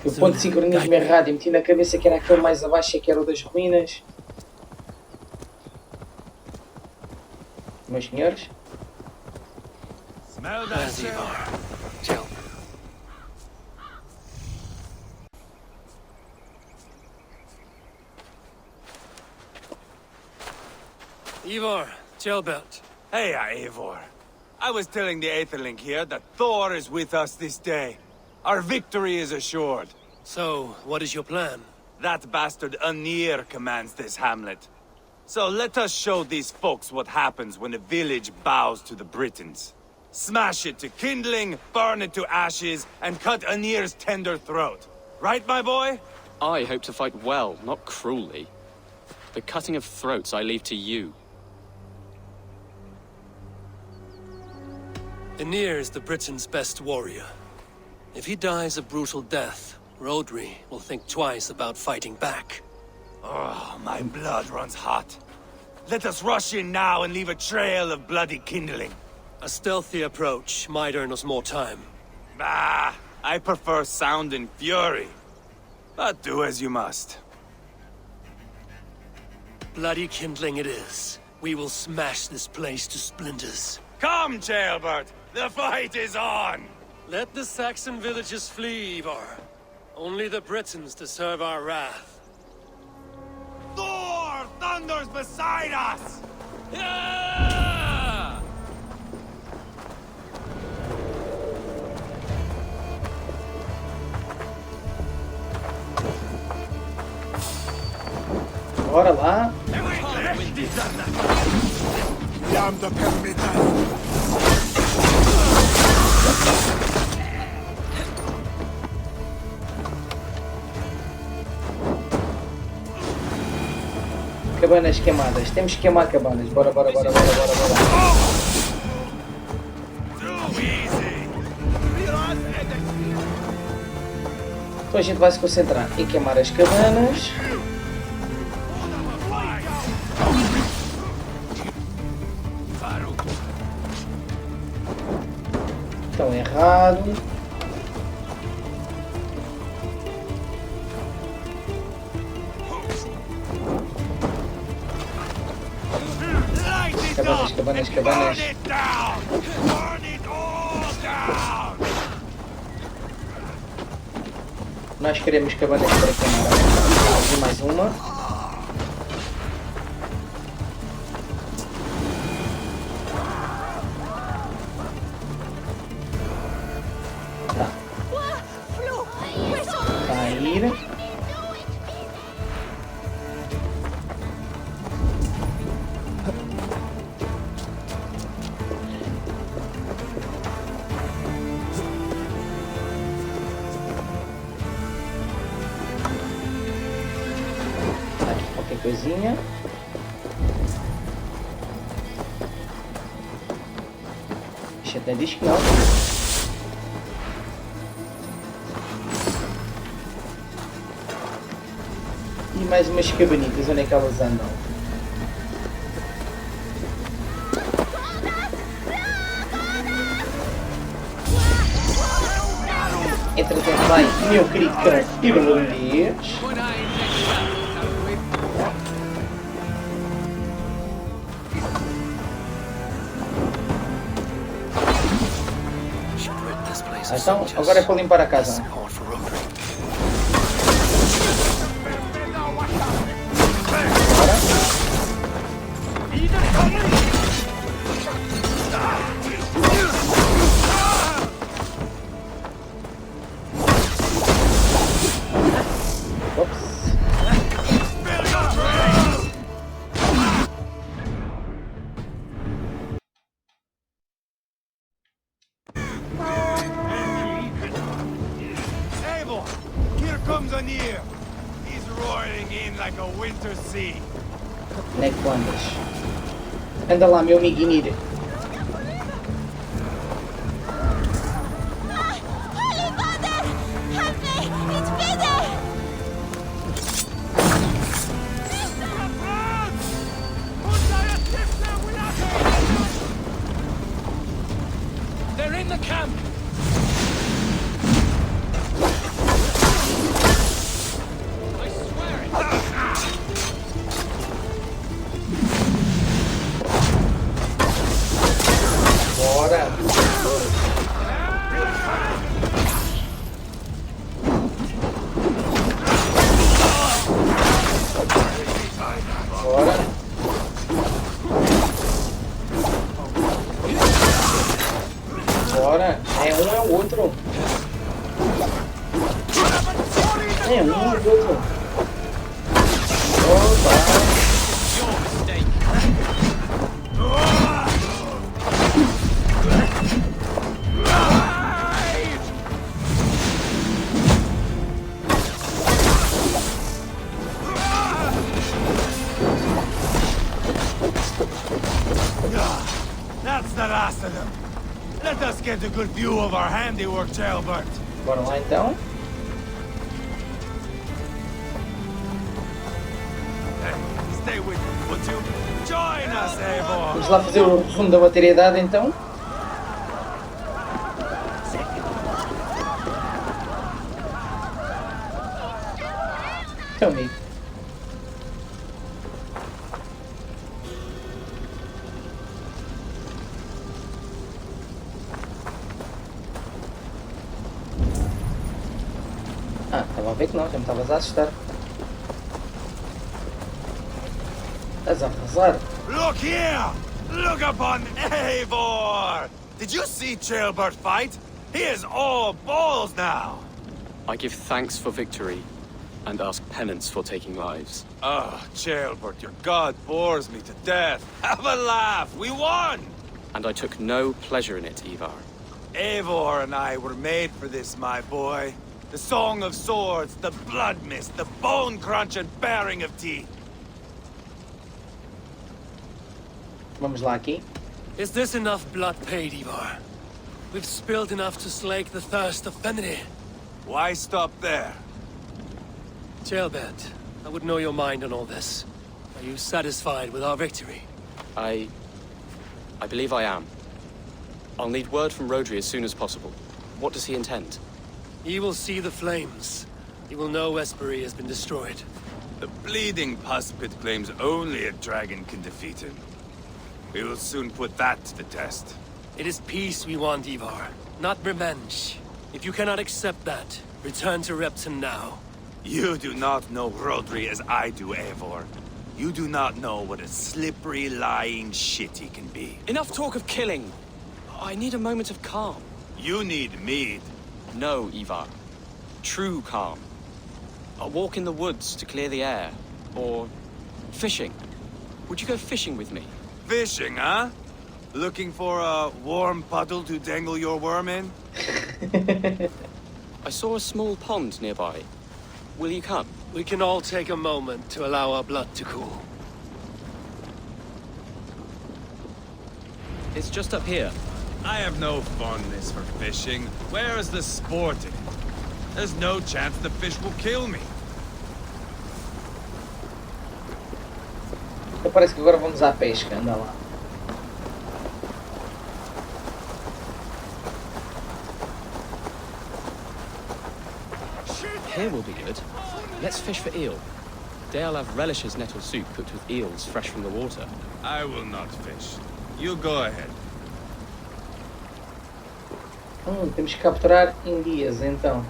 O ponto de sincronismo errado e meti na cabeça que era aquele mais abaixo e que era o das ruínas. Meus senhores. Ivar, Gelbert. Hey, Eivor. I was telling the Aetherling here that Thor is with us this day. Our victory is assured. So, what is your plan? That bastard Anir commands this hamlet. So let us show these folks what happens when a village bows to the Britons. Smash it to kindling, burn it to ashes, and cut Anir's tender throat. Right, my boy? I hope to fight well, not cruelly. The cutting of throats I leave to you. Anir is the Britons' best warrior. If he dies a brutal death, Rodri will think twice about fighting back. Oh, my blood runs hot. Let us rush in now and leave a trail of bloody kindling. A stealthy approach might earn us more time. Bah, I prefer sound and fury. But do as you must. Bloody kindling it is. We will smash this place to splinters. Come, Jailbert! The fight is on! Let the Saxon villages flee, Ivar. Only the Britons deserve our wrath. Thor thunders beside us! Yeah! Bora lá. Cabanas queimadas. Temos que queimar cabanas. Bora, bora, bora, bora, bora, bora. Então a gente vai se concentrar em queimar as cabanas. Estão errado. Cabanas, cabanas, cabanas. Nós queremos cabanas para queimar. Aqui mais uma. Coisinha. Deixa até diz que não. E mais umas cabanitas, onde é que elas andam? Entretanto vai meu querido cão irlandês. Então, agora é para limpar a casa. Onde é que tu andas? Anda lá, meu amigo Inir. They're in the camp! I swear it! Bora! Bora! Bora! É um é o outro! É um é o outro! Opa! That's the last of them. Let us get a good view of our handiwork, Jailbert. Bora lá então. Stay with me, would you? Join us, Eivor. Vamos lá fazer o resumo da bateria dada então. Então, amigo. Ah, estava a ver que não, já me estavas a assustar. Estás a arrasar. Look here! Look upon Eivor! Did you see Jailbert fight? He is all balls now! I give thanks for victory, and ask penance for taking lives. Oh, Jailbert, your god bores me to death. Have a laugh! We won! And I took no pleasure in it, Ivar. Eivor and I were made for this, my boy. The song of swords, the blood mist, the bone crunch and baring of teeth. Vamos lá aqui. Is this enough blood paid, Ivar? We've spilled enough to slake the thirst of Fenrir. Why stop there? Jailbert, I would know your mind on all this. Are you satisfied with our victory? I believe I am. I'll need word from Rodri as soon as possible. What does he intend? He will see the flames. He will know Espery has been destroyed. The bleeding puspit claims only a dragon can defeat him. We will soon put that to the test. It is peace we want, Ivar, not revenge. If you cannot accept that, return to Repton now. You do not know Rodri as I do, Eivor. You do not know what a slippery, lying shit he can be. Enough talk of killing! I need a moment of calm. You need mead. No, Ivar. True calm. A walk in the woods to clear the air. Or fishing. Would you go fishing with me? Fishing, huh? Looking for a warm puddle to dangle your worm in? I saw a small pond nearby. Will you come? We can all take a moment to allow our blood to cool. It's just up here. I have no fondness for fishing. Where is the sport in it? There's no chance the fish will kill me. Então parece que agora vamos à pesca, anda lá. Here will be good. Let's fish for eel. Dale relishes nettle soup cooked with eels fresh from the water. I will not fish. You go ahead. Temos que capturar em dias, então.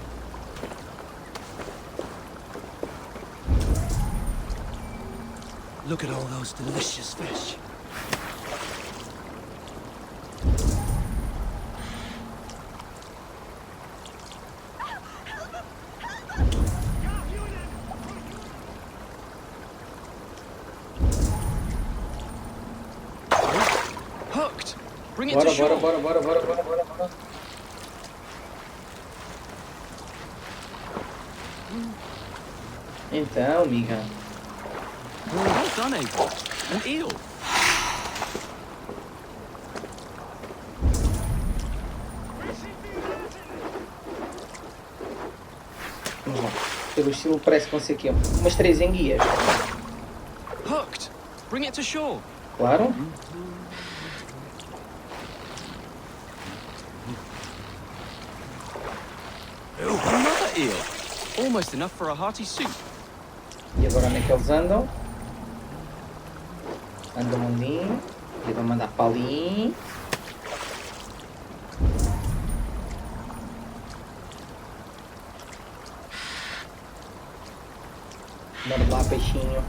Look at all those delicious fish. Hooked! Bring it to shore. Bora. Então, amiga. Well done, Abel. An eel. Vamos lá. Pelo estilo parece que vão ser aqui umas 3 enguias. Hooked! Bring it to shore. Claro. Another eel. Almost enough for a hearty soup. E agora onde é que eles andam? Andam ali. E vão mandar para ali. Bora lá, peixinho.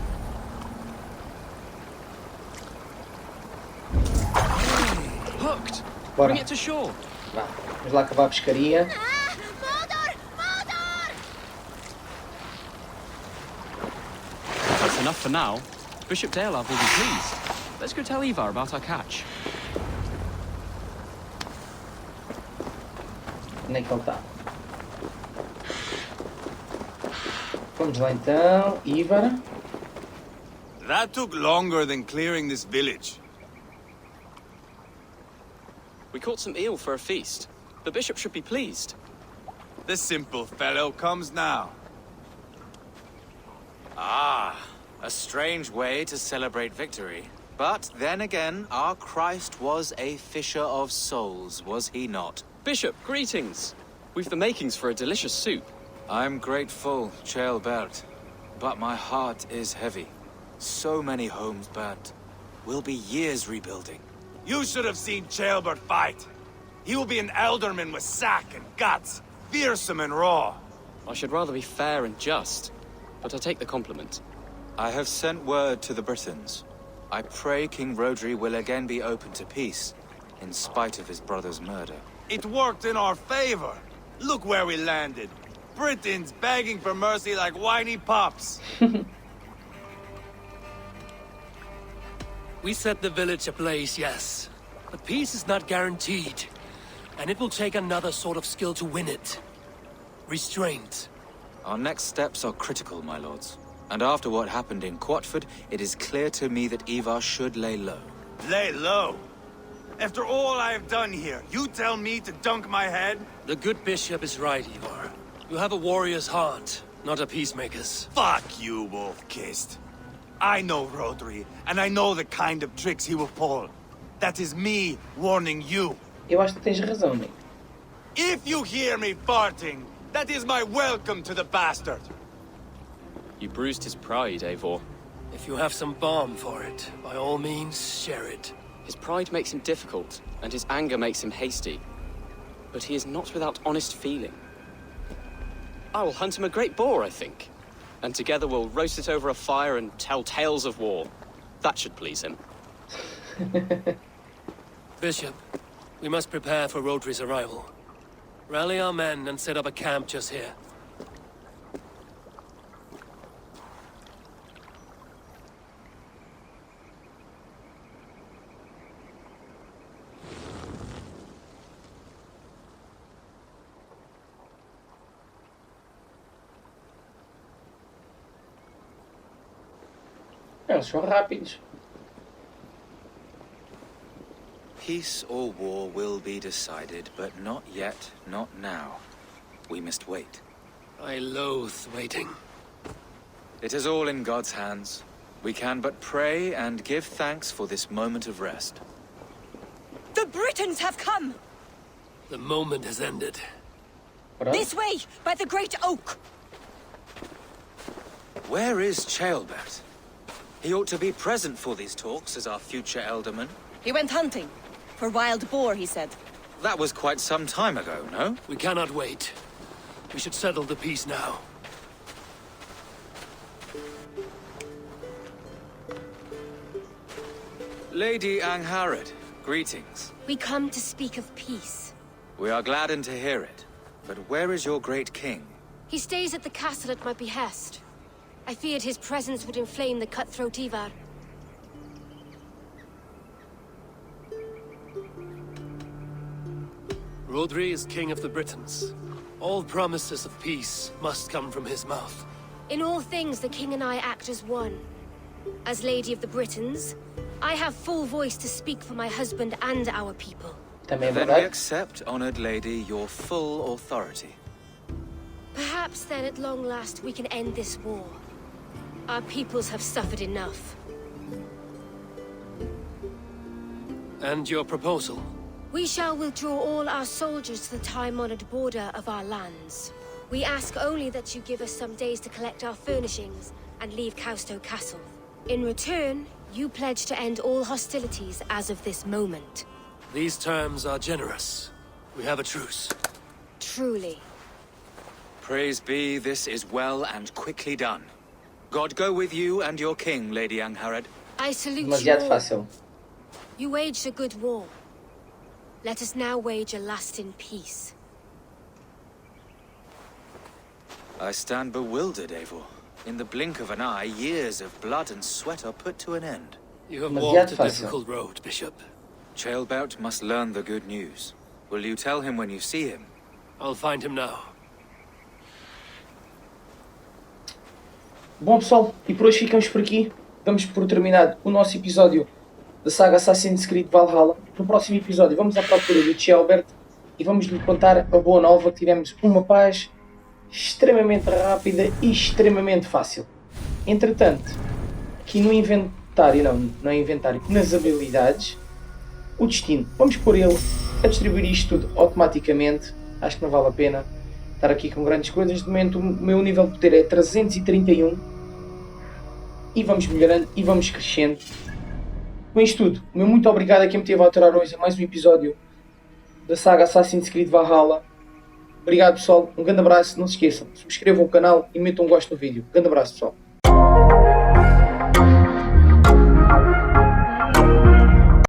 Hooked! Bora. Bring it to shore. Vá. Vamos lá acabar a pescaria. That's enough for now. Bishop Daelov will be pleased. Let's go tell Ivar about our catch. Onde é que ele está? Vamos lá então, Ivar. That took longer than clearing this village. We caught some eel for a feast. The bishop should be pleased. The simple fellow comes now. Ah, a strange way to celebrate victory. But then again, our Christ was a fisher of souls, was he not? Bishop, greetings. We've the makings for a delicious soup. I'm grateful, Ceolbert, but my heart is heavy. So many homes burnt. We'll be years rebuilding. You should have seen Ceolbert fight. He will be an alderman with sack and guts, fearsome and raw. I should rather be fair and just, but I take the compliment. I have sent word to the Britons. I pray King Rhodri will again be open to peace, in spite of his brother's murder. It worked in our favor. Look where we landed. Britons begging for mercy like whiny pups. We set the village ablaze, yes. But peace is not guaranteed. And it will take another sort of skill to win it. Restraint. Our next steps are critical, my lords. And after what happened in Quatford, it is clear to me that Ivar should lay low. Lay low? After all I have done here, you tell me to dunk my head? The good bishop is right, Ivar. You have a warrior's heart, not a peacemaker's. Fuck you, wolf-kissed. I know Rhodri, and I know the kind of tricks he will pull. That is me warning you. Eu acho que tens razão, amigo. If you hear me farting, that is my welcome to the bastard. You bruised his pride, Eivor. If you have some balm for it, by all means, share it. His pride makes him difficult, and his anger makes him hasty. But he is not without honest feeling. I will hunt him a great boar, I think. And together we'll roast it over a fire and tell tales of war. That should please him. Bishop, we must prepare for Rhodri's arrival. Rally our men and set up a camp just here. Eles são rápidos. Peace or war will be decided, but not yet, not now. We must wait. I loathe waiting. It is all in God's hands. We can but pray and give thanks for this moment of rest. The Britons have come! The moment has ended. This way, by the great oak! Where is Ceolbert? He ought to be present for these talks as our future elderman. He went hunting. For wild boar, he said. That was quite some time ago, no? We cannot wait. We should settle the peace now. Lady Angharad, greetings. We come to speak of peace. We are gladdened to hear it. But where is your great king? He stays at the castle at my behest. I feared his presence would inflame the cutthroat Ivar. Rodri is king of the Britons. All promises of peace must come from his mouth. In all things, the king and I act as one. As Lady of the Britons, I have full voice to speak for my husband and our people. Também é Then we verdade. accept, honored lady, your full authority. Perhaps then at long last we can end this war. Our peoples have suffered enough. And your proposal? We shall withdraw all our soldiers to the time-honored border of our lands. We ask only that you give us some days to collect our furnishings and leave Causto Castle. In return, you pledge to end all hostilities as of this moment. These terms are generous. We have a truce. Truly. Praise be, this is well and quickly done. God go with you and your king, Lady Angharad. I salute you Demasiado all. fácil. You waged a good war. Let us now wage a lasting peace. I stand bewildered, Eivor. In the blink of an eye, years of blood and sweat are put to an end. You have Demasiado walked a fácil. difficult road, Bishop. Chaelbert must learn the good news. Will you tell him when you see him? I'll find him now. Bom pessoal, e por hoje ficamos por aqui. Damos por terminado o nosso episódio da saga Assassin's Creed Valhalla. No próximo episódio vamos à procura do Chaelbert e vamos lhe contar a boa nova que tivemos uma paz extremamente rápida e extremamente fácil. Entretanto, aqui no inventário, não é inventário, nas habilidades, o destino. Vamos pôr ele a distribuir isto tudo automaticamente. Acho que não vale a pena estar aqui com grandes coisas. De momento o meu nível de poder é 331 e vamos melhorando e vamos crescendo. Com isto tudo, meu muito obrigado a quem me teve a aturar hoje a mais um episódio da saga Assassin's Creed Valhalla. Obrigado pessoal, um grande abraço, não se esqueçam, subscrevam o canal e metam um gosto no vídeo. Grande abraço pessoal.